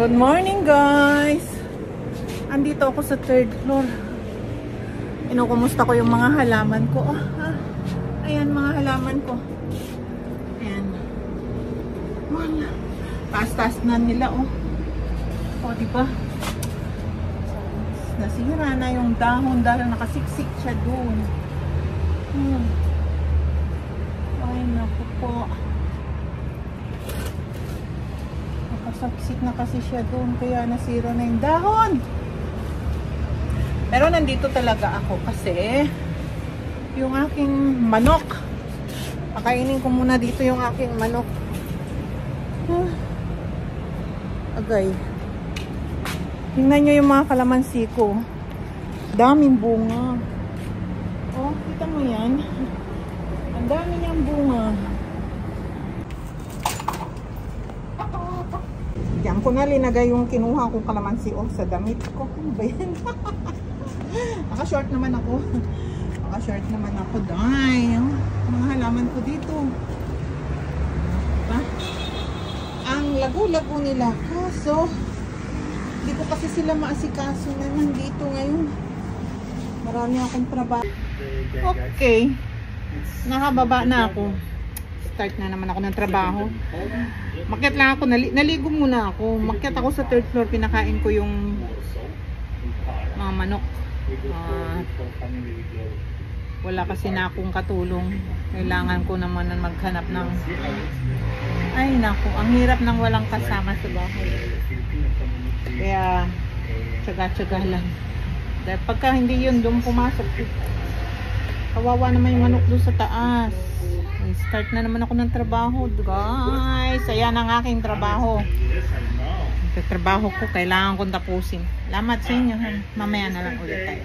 Good morning, guys. Andito ako sa third floor. Inukumusta ko yung mga halaman ko. Ayan, mga halaman ko. Ayan. Wala. Taas-taas na nila, oh. O, diba? Nasira na yung dahon dahil nakasiksik siya doon. Ay, naku po. Nakasaksik na kasi siya doon, kaya nasira na yung dahon. Pero nandito talaga ako kasi yung aking manok, pakainin ko muna dito yung aking manok. Agay. Tingnan nyo yung mga kalamansi ko. Daming bunga. Oh, kita mo yan. Ang dami niyang bunga. Diyan ko na linagay yung kinuha kong kalamansi sa damit ko. Ano ba yan? Naka-short naman ako. Naka-short naman ako. Dahil mga halaman ko dito. Diba? Ang lago-lago nila. Kaso hindi ko kasi sila maasikaso na nandito ngayon. Marami akong trabaho. Okay. Nakababa na ako. Start na naman ako ng trabaho. Makyat lang ako. Naligo muna ako. Makyat ako sa third floor. Pinakain ko yung mga manok. Wala kasi na akong katulong. Kailangan ko naman maghanap ng... Ay naku, ang hirap ng walang kasama sa bahay. Kaya tsaga-tsaga lang. Dahil pagka hindi yun doon pumasok, kawawa naman yung manok doon sa taas. Start na naman ako ng trabaho, guys. Ayan ang aking trabaho. Sa trabaho ko, kailangan kong tapusin. Salamat sa inyo. Mamaya na lang ulit tayo.